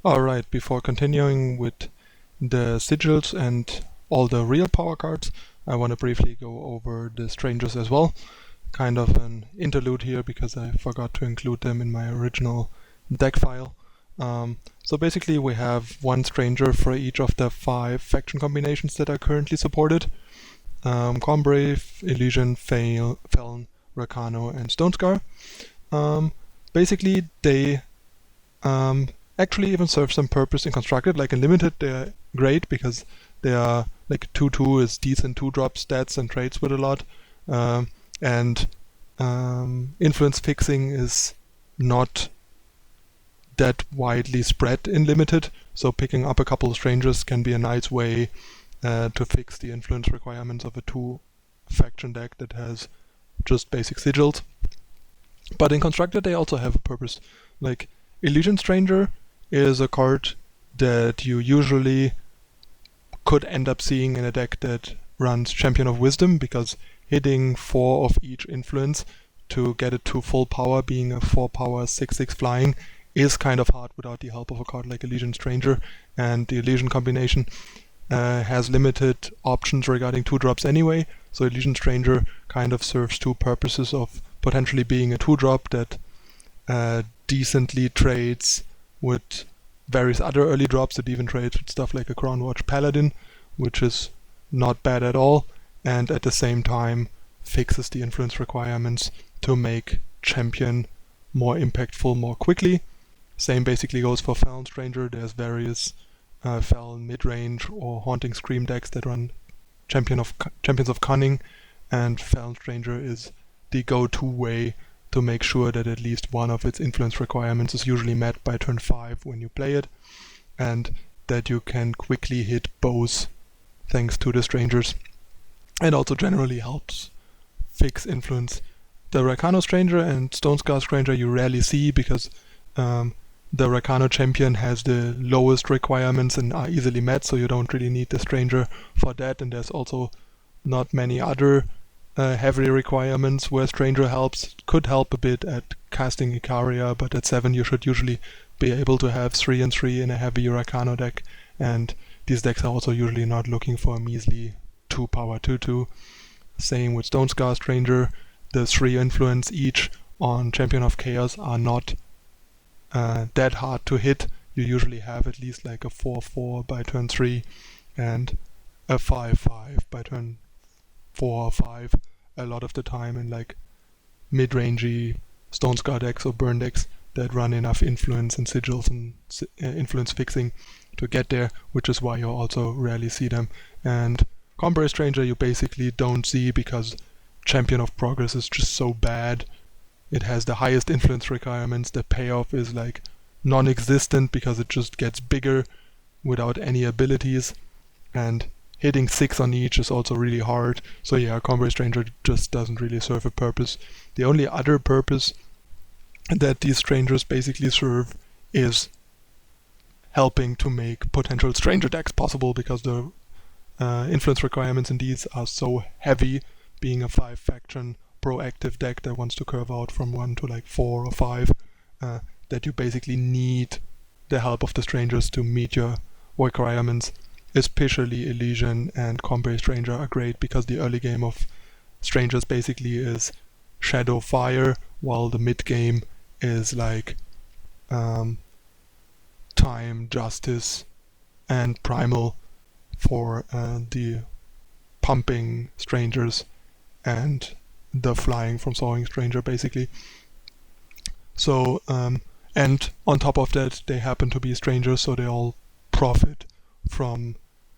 Alright, before continuing with the sigils and all the real power cards, I want to briefly go over the strangers as well. Kind of an interlude here because I forgot to include them in my original deck file. So basically we have one stranger for each of the 5 faction combinations that are currently supported. Cornbrave, Elysian, Feln, Rakano and Stonescar. Basically they actually even serve some purpose in Constructed. Like in Limited they're great because they are like 2/2 is decent 2-drop stats and trades with a lot. And influence fixing is not that widely spread in Limited, so picking up a couple of strangers can be a nice way to fix the influence requirements of a 2-faction deck that has just basic sigils. But in Constructed they also have a purpose. Like Elysian Stranger is a card that you usually could end up seeing in a deck that runs Champion of Wisdom, because hitting 4 of each influence to get it to full power, being a 4 power 6/6 flying, is kind of hard without the help of a card like Elysian Stranger, and the Elysian combination has limited options regarding 2-drops anyway, so Elysian Stranger kind of serves 2 purposes of potentially being a 2-drop that decently trades with various other early drops. It even trades with stuff like a Crownwatch Paladin, which is not bad at all, and at the same time fixes the influence requirements to make Champion more impactful more quickly. Same basically goes for Feln Stranger. There's various Feln mid-range or Haunting Scream decks that run Champions of Cunning, and Feln Stranger is the go-to way to make sure that at least one of its influence requirements is usually met by turn 5 when you play it, and that you can quickly hit both thanks to the strangers, and also generally helps fix influence. The Rakano Stranger and Stonescar Stranger you rarely see because the Rakano champion has the lowest requirements and are easily met, so you don't really need the stranger for that, and there's also not many other heavy requirements where stranger could help a bit at casting Icaria, but at 7 you should usually be able to have 3 and 3 in a heavy Rakano deck, and these decks are also usually not looking for a measly 2 power 2/2. Same with Stonescar Stranger. The 3 influence each on Champion of Chaos are not that hard to hit. You usually have at least like a 4/4 by turn 3 and a 5/5 by turn 4 or 5 a lot of the time in like mid-rangey Stonescar decks or burn decks that run enough influence and sigils and influence fixing to get there, which is why you also rarely see them. And Cornbrave Stranger you basically don't see because Champion of Progress is just so bad. It has the highest influence requirements. The payoff is like non-existent because it just gets bigger without any abilities, and hitting 6 on each is also really hard. So yeah, Cornbrave Stranger just doesn't really serve a purpose. The only other purpose that these strangers basically serve is helping to make potential stranger decks possible, because the influence requirements in these are so heavy, being a 5-faction proactive deck that wants to curve out from 1 to like 4 or 5, that you basically need the help of the strangers to meet your requirements. Especially Elysian and Cornbrave Stranger are great because the early game of strangers basically is Shadow Fire, while the mid game is like Time, Justice and Primal for the pumping strangers and the flying from Soaring Stranger basically. So and on top of that they happen to be strangers, so they all profit from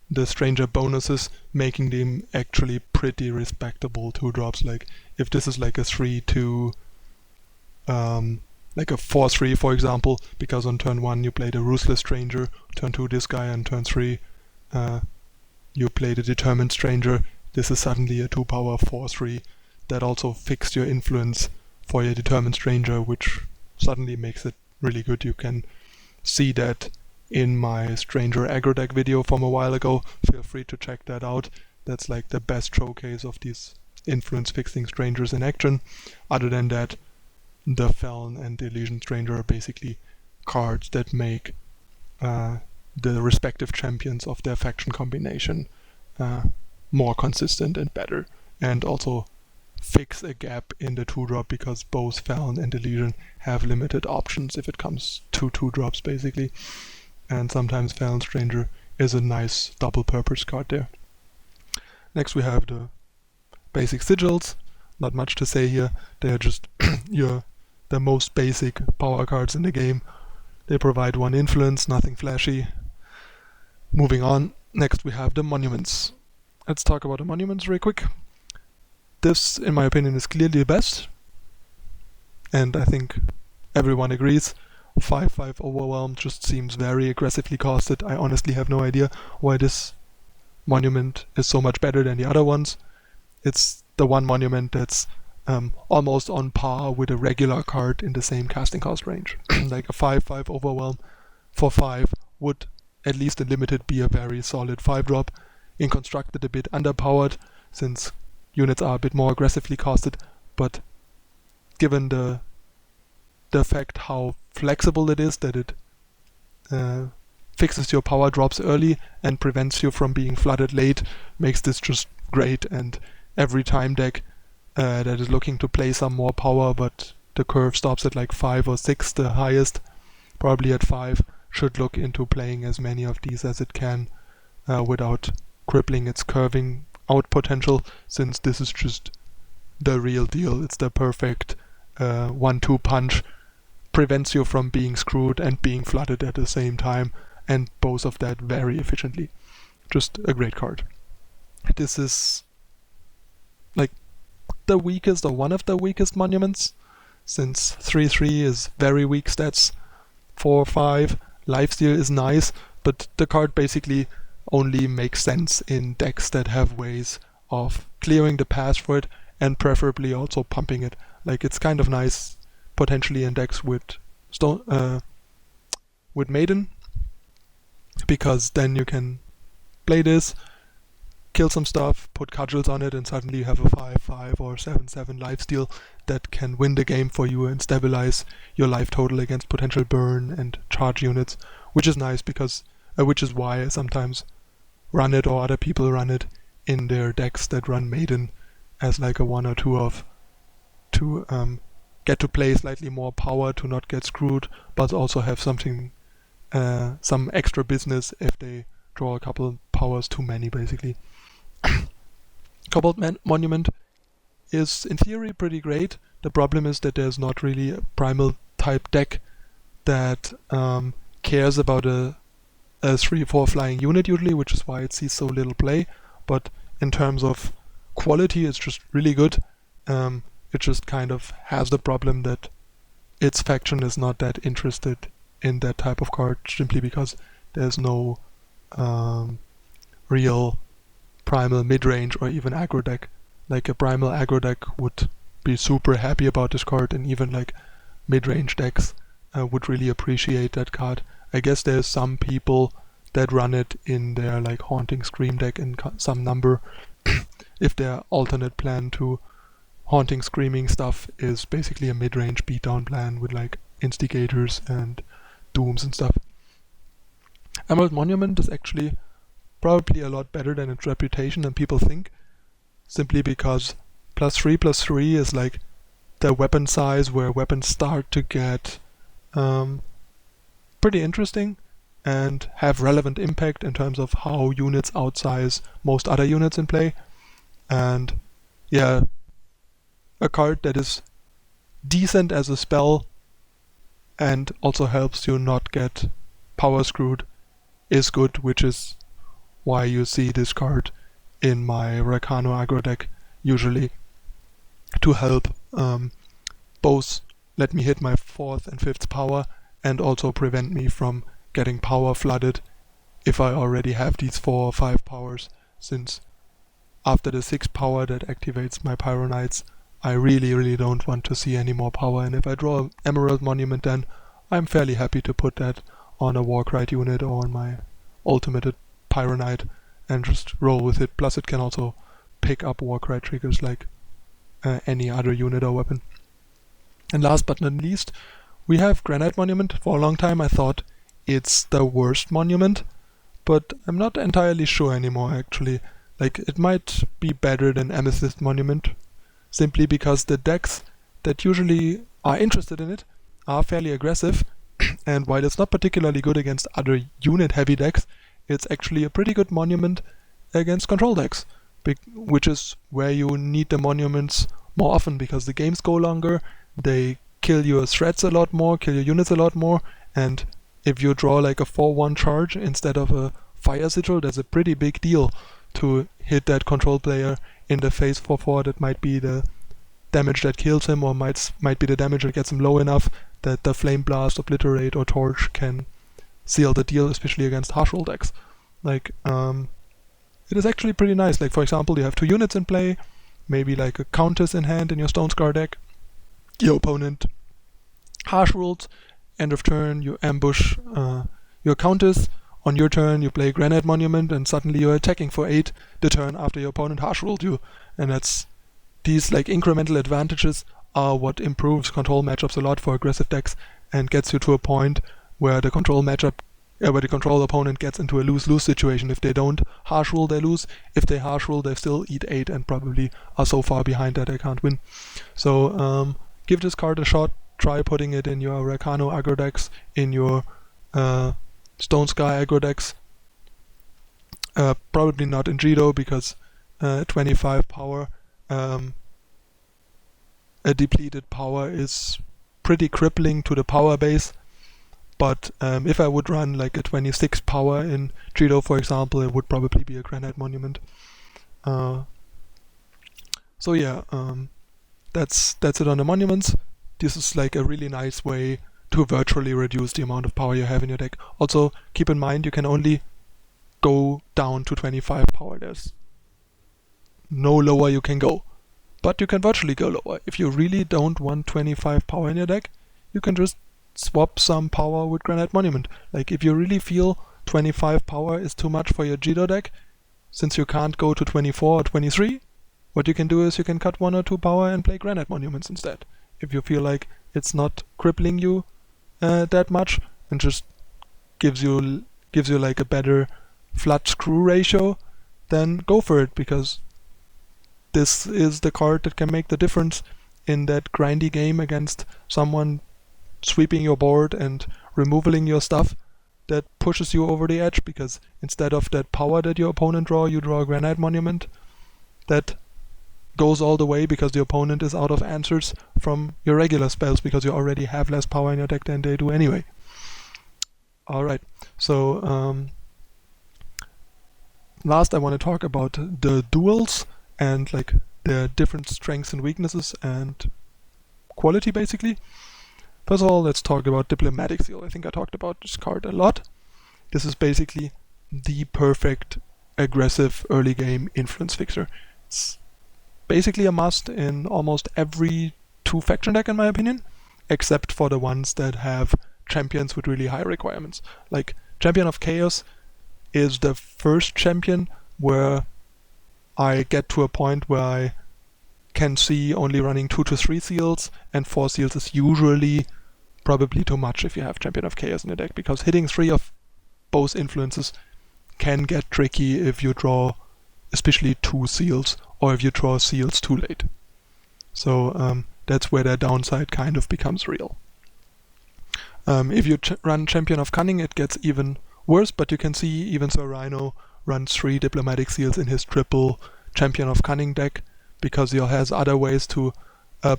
the stranger bonuses, making them actually pretty respectable 2-drops. Like if this is like a 3/2 like a 4/3 for example, because on turn 1 you play the Ruthless Stranger, turn 2 this guy, and turn 3 you play the Determined Stranger, this is suddenly a 2 power 4/3 that also fixed your influence for your Determined Stranger, which suddenly makes it really good. You can see that in my Stranger aggro deck video from a while ago. Feel free to check that out. That's like the best showcase of these influence fixing strangers in action. Other than that, the Feln and the Elysian Stranger are basically cards that make the respective champions of their faction combination more consistent and better, and also fix a gap in the 2-drop, because both Felon and the Legion have limited options if it comes to 2-drops basically, and sometimes Felon Stranger is a nice double purpose card there. Next we have the basic sigils. Not much to say here, they are just the most basic power cards in the game. They provide 1 influence, nothing flashy. Moving on, next we have the monuments. Let's talk about the monuments real quick. This, in my opinion, is clearly the best, and I think everyone agrees. 5/5 Overwhelm just seems very aggressively costed. I honestly have no idea why this monument is so much better than the other ones. It's the one monument that's almost on par with a regular card in the same casting cost range. Like a 5/5 Overwhelm for 5 would, at least in limited, be a very solid 5-drop. In constructed, a bit underpowered, since units are a bit more aggressively costed, but given the fact how flexible it is, that it fixes your power drops early and prevents you from being flooded late, makes this just great. And every time deck that is looking to play some more power, but the curve stops at like 5 or 6, the highest, probably at 5, should look into playing as many of these as it can without crippling its curving out potential, since this is just the real deal. It's the perfect 1-2 punch, prevents you from being screwed and being flooded at the same time, and both of that very efficiently. Just a great card. This is like the weakest, or one of the weakest monuments, since 3/3 is very weak stats. 4/5 lifesteal is nice, but the card basically only makes sense in decks that have ways of clearing the path for it, and preferably also pumping it. Like, it's kind of nice potentially in decks with Maiden, because then you can play this, kill some stuff, put cudgels on it, and suddenly you have a 5/5 or 7/7 lifesteal that can win the game for you and stabilize your life total against potential burn and charge units, which is nice, because which is why I sometimes run it, or other people run it in their decks that run Maiden, as like a 1 or 2 of to get to play slightly more power to not get screwed, but also have something, some extra business if they draw a couple powers too many, basically. Cobalt Monument is in theory pretty great. The problem is that there's not really a primal type deck that cares about a 3/4 flying unit usually, which is why it sees so little play. But in terms of quality, it's just really good. It just kind of has the problem that its faction is not that interested in that type of card, simply because there's no real primal mid-range or even aggro deck. Like, a primal aggro deck would be super happy about this card, and even like mid-range decks would really appreciate that card. I guess there's some people that run it in their like Haunting Scream deck in some number, if their alternate plan to Haunting Screaming stuff is basically a mid-range beatdown plan with like Instigators and Dooms and stuff. Emerald Monument is actually probably a lot better than its reputation than people think, simply because +3/+3 is like the weapon size where weapons start to get pretty interesting and have relevant impact in terms of how units outsize most other units in play. And yeah, a card that is decent as a spell and also helps you not get power screwed is good, which is why you see this card in my Rakano aggro deck usually, to help both let me hit my 4th and 5th power and also prevent me from getting power flooded if I already have these 4 or 5 powers, since after the 6th power that activates my Pyro Knights, I really don't want to see any more power, and if I draw an Emerald Monument, then I'm fairly happy to put that on a Warcry unit or on my ultimate Pyro Knight and just roll with it. Plus it can also pick up Warcry triggers like any other unit or weapon. And last but not least, we have Granite Monument. For a long time I thought it's the worst monument, but I'm not entirely sure anymore actually. Like, it might be better than Amethyst Monument, simply because the decks that usually are interested in it are fairly aggressive, and while it's not particularly good against other unit-heavy decks, it's actually a pretty good monument against control decks, which is where you need the monuments more often, because the games go longer, they kill your threats a lot more, kill your units a lot more, and if you draw like a 4-1 charge instead of a fire sigil, that's a pretty big deal to hit that control player in the face 4-4. That might be the damage that kills him, or might be the damage that gets him low enough that the Flame Blast, Obliterate, or Torch can seal the deal, especially against harsh roll decks. Like, it is actually pretty nice. Like, for example, you have 2 units in play, maybe like a Countess in hand in your Stone Scar deck. Your opponent harsh rolls, end of turn you ambush your Countess. On your turn you play Granite Monument, and suddenly you're attacking for 8 the turn after your opponent harsh rolled you. And these like incremental advantages are what improves control matchups a lot for aggressive decks, and gets you to a point where the control opponent gets into a lose-lose situation. If they don't harsh roll, they lose. If they harsh roll, they still eat 8 and probably are so far behind that they can't win. So give this card a shot. Try putting it in your Rakano aggro decks, in your Stone Sky aggro decks. Probably not in Jido, because 25 power, a depleted power is pretty crippling to the power base. But if I would run like a 26 power in Jido, for example, it would probably be a Granite Monument. So yeah, that's it on the monuments. This is like a really nice way to virtually reduce the amount of power you have in your deck. Also, keep in mind you can only go down to 25 power. There's no lower you can go. But you can virtually go lower. If you really don't want 25 power in your deck, you can just swap some power with Granite Monument. Like, if you really feel 25 power is too much for your Jido deck, since you can't go to 24 or 23, what you can do is you can cut 1 or 2 power and play Granite Monuments instead. If you feel like it's not crippling you that much, and just gives you like a better flood screw ratio, then go for it, because this is the card that can make the difference in that grindy game against someone sweeping your board and removaling your stuff, that pushes you over the edge, because instead of that power that your opponent you draw a Granite Monument that goes all the way, because the opponent is out of answers from your regular spells, because you already have less power in your deck than they do anyway. Alright, so last I want to talk about the duels and like their different strengths and weaknesses and quality, basically. First of all, let's talk about Diplomatic Seal. I think I talked about this card a lot. This is basically the perfect aggressive early game influence fixer. It's basically a must in almost every 2-faction deck, in my opinion, except for the ones that have champions with really high requirements. Like, Champion of Chaos is the first champion where I get to a point where I can see only running 2 to 3 seals, and 4 seals is usually probably too much if you have Champion of Chaos in the deck, because hitting 3 of both influences can get tricky if you draw especially 2 seals, or if you draw seals too late. So that's where the downside kind of becomes real. If you run Champion of Cunning, it gets even worse, but you can see even Sir Rhino runs 3 Diplomatic Seals in his triple Champion of Cunning deck, because he has other ways to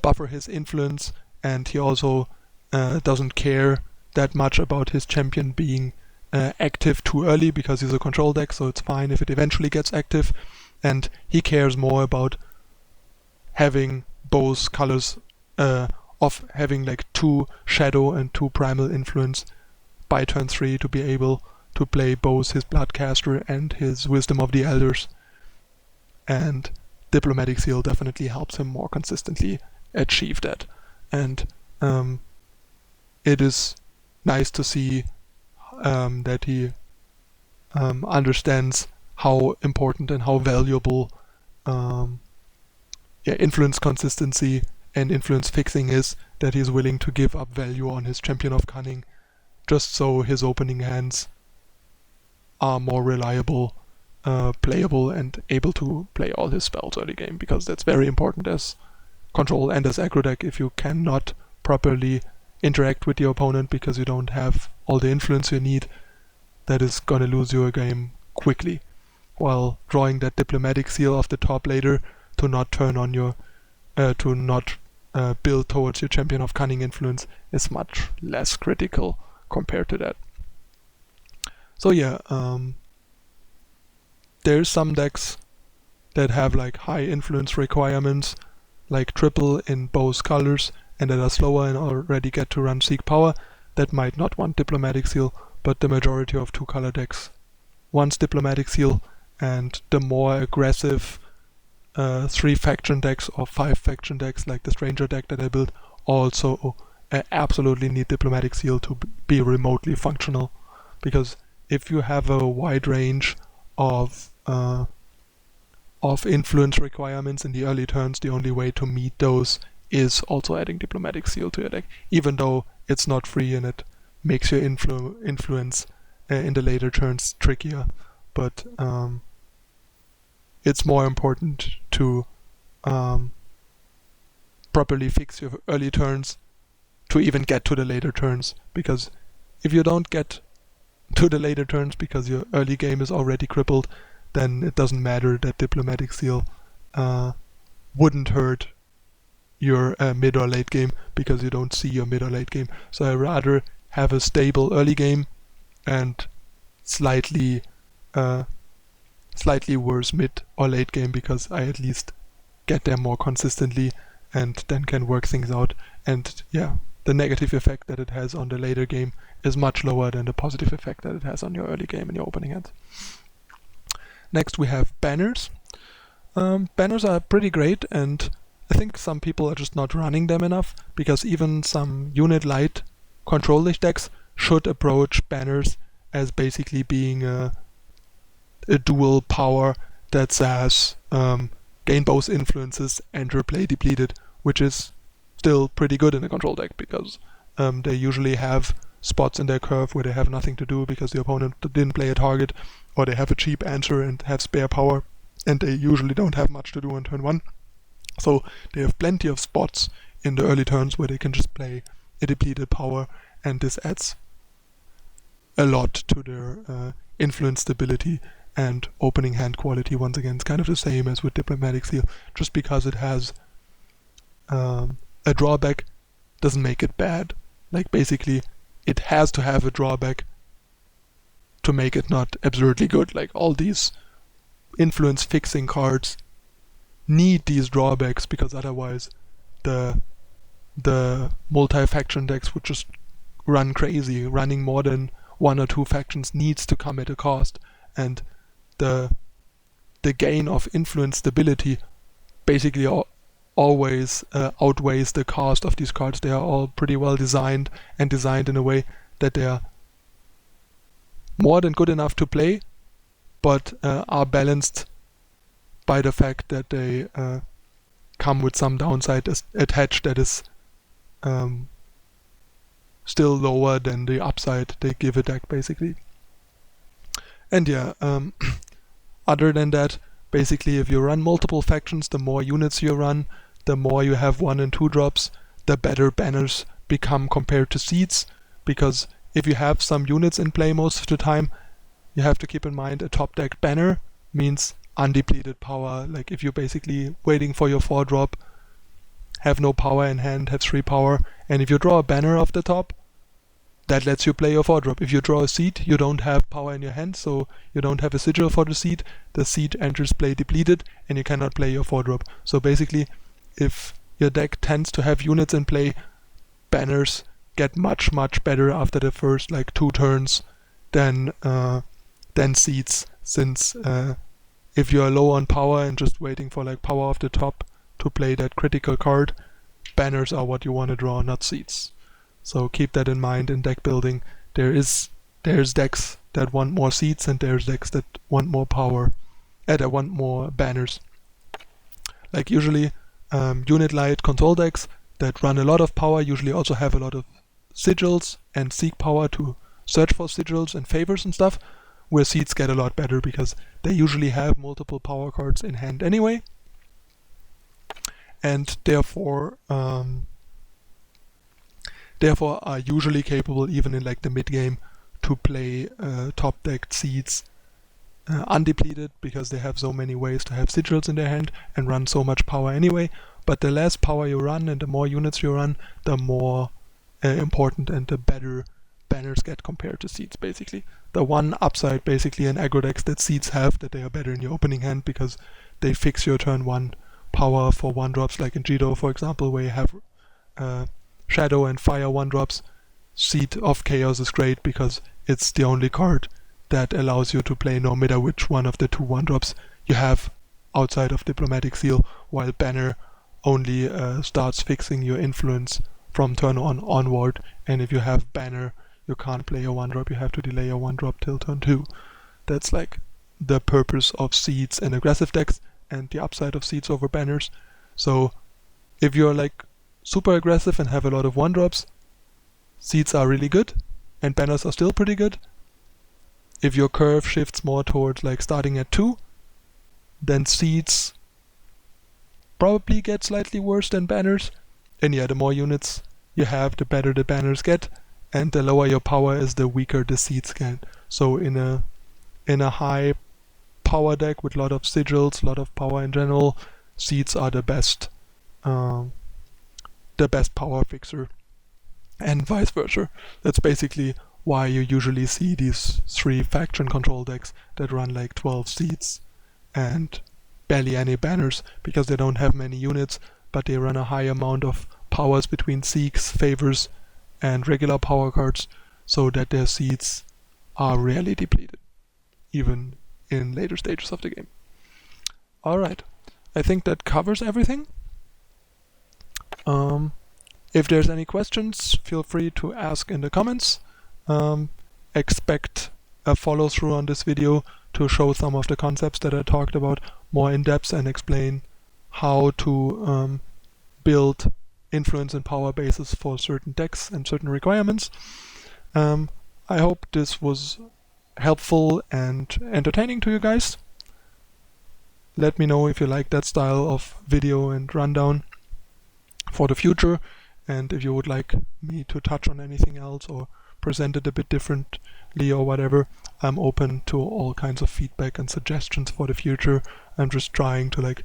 buffer his influence, and he also doesn't care that much about his champion being active too early, because he's a control deck, so it's fine if it eventually gets active, and he cares more about having both colors, of having like 2 Shadow and 2 Primal Influence by turn 3 to be able to play both his Bloodcaster and his Wisdom of the Elders. And Diplomatic Seal definitely helps him more consistently achieve that. And it is nice to see that he understands how important and how valuable influence consistency and influence fixing is, that he's willing to give up value on his Champion of Cunning just so his opening hands are more reliable, playable, and able to play all his spells early game, because that's very important as control and as aggro deck. If you cannot properly interact with your opponent because you don't have all the influence you need, that is going to lose you a game quickly. While drawing that diplomatic seal off the top later to not turn on your, to not build towards your champion of cunning influence is much less critical compared to that. So yeah, there's some decks that have like high influence requirements, like triple in both colors, and that are slower and already get to run Seek Power, that might not want Diplomatic Seal, but the majority of 2-color decks wants Diplomatic Seal, and the more aggressive 3-faction decks or 5-faction decks, like the Stranger deck that I built, also absolutely need Diplomatic Seal to be remotely functional. Because if you have a wide range of influence requirements in the early turns, the only way to meet those is also adding Diplomatic Seal to your deck, even though it's not free and it makes your influence in the later turns trickier. But it's more important to properly fix your early turns to even get to the later turns, because if you don't get to the later turns because your early game is already crippled, then it doesn't matter that Diplomatic Seal wouldn't hurt your mid or late game, because you don't see your mid or late game. So I rather have a stable early game and slightly worse mid or late game, because I at least get there more consistently and then can work things out. And yeah, the negative effect that it has on the later game is much lower than the positive effect that it has on your early game and your opening hand. Next we have banners. Banners are pretty great, and I think some people are just not running them enough, because even some unit light control licht decks should approach banners as basically being a dual power that says gain both influences, enter play depleted, which is still pretty good in a control deck, because they usually have spots in their curve where they have nothing to do because the opponent didn't play a target, or they have a cheap answer and have spare power, and they usually don't have much to do on turn 1. So they have plenty of spots in the early turns where they can just play a depleted power, and this adds a lot to their influence stability and opening hand quality. Once again, it's kind of the same as with Diplomatic Seal. Just because it has a drawback doesn't make it bad. Like, basically, it has to have a drawback to make it not absurdly good. Like, all these influence fixing cards need these drawbacks, because otherwise the multi-faction decks would just run crazy. Running more than 1 or 2 factions needs to come at a cost, and the gain of influence stability basically always outweighs the cost of these cards. They are all pretty well designed, and designed in a way that they are more than good enough to play, but are balanced by the fact that they come with some downside attached that is still lower than the upside they give a deck, basically. And yeah, other than that, basically, if you run multiple factions, the more units you run, the more you have 1 and 2 drops, the better banners become compared to seeds, because if you have some units in play most of the time, you have to keep in mind a top deck banner means undepleted power. Like, if you're basically waiting for your 4 drop, have no power in hand, have 3 power, and if you draw a banner off the top, that lets you play your 4 drop. If you draw a seed, you don't have power in your hand, so you don't have a sigil for the seed enters play depleted, and you cannot play your 4 drop. So basically, if your deck tends to have units in play, banners get much better after the first like 2 turns than seeds, since if you are low on power and just waiting for like power off the top to play that critical card, banners are what you want to draw, not seeds. So keep that in mind in deck building. There's decks that want more seeds, and there's decks that want more power, that want more banners. Like, usually unit light control decks that run a lot of power usually also have a lot of sigils and seek power to search for sigils and favors and stuff, where seeds get a lot better because they usually have multiple power cards in hand anyway, and therefore are usually capable, even in like the mid game, to play top decked seeds undepleted, because they have so many ways to have sigils in their hand and run so much power anyway. But the less power you run and the more units you run, the more important and the better banners get compared to seeds, basically. The one upside basically in aggro decks that seeds have, that they are better in your opening hand because they fix your turn 1 power for 1-drops, like in Jido for example, where you have Shadow and Fire 1-drops. Seed of Chaos is great because it's the only card that allows you to play no matter which one of the 2 1-drops you have outside of Diplomatic Seal, while Banner only starts fixing your influence from turn 1 onward, and if you have Banner you can't play a 1-drop, you have to delay a 1-drop till turn 2. That's like the purpose of seeds and aggressive decks, and the upside of seeds over banners. So if you're like super aggressive and have a lot of 1-drops, seeds are really good, and banners are still pretty good. If your curve shifts more towards like starting at 2, then seeds probably get slightly worse than banners. And yeah, the more units you have, the better the banners get, and the lower your power is, the weaker the seeds get. So in a high power deck with a lot of sigils, a lot of power in general, seeds are the best power fixer, and vice versa. That's basically why you usually see these 3 faction control decks that run like 12 seeds and barely any banners, because they don't have many units, but they run a high amount of powers between seeks, favors, and regular power cards, so that their seeds are rarely depleted, even in later stages of the game. Alright, I think that covers everything. If there's any questions, feel free to ask in the comments. Expect a follow through on this video to show some of the concepts that I talked about more in depth and explain how to build influence and power bases for certain decks and certain requirements. I hope this was helpful and entertaining to you guys. Let me know if you like that style of video and rundown for the future, and if you would like me to touch on anything else or present it a bit differently or whatever. I'm open to all kinds of feedback and suggestions for the future. I'm just trying to like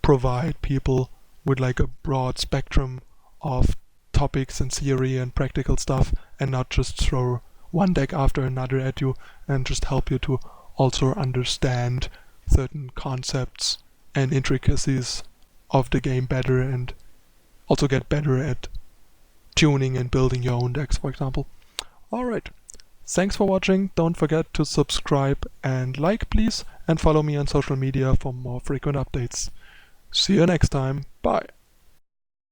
provide people with like a broad spectrum of topics and theory and practical stuff, and not just throw one deck after another at you, and just help you to also understand certain concepts and intricacies of the game better, and also get better at tuning and building your own decks, for example. Alright, thanks for watching. Don't forget to subscribe and like, please, and follow me on social media for more frequent updates. See you next time. Bye.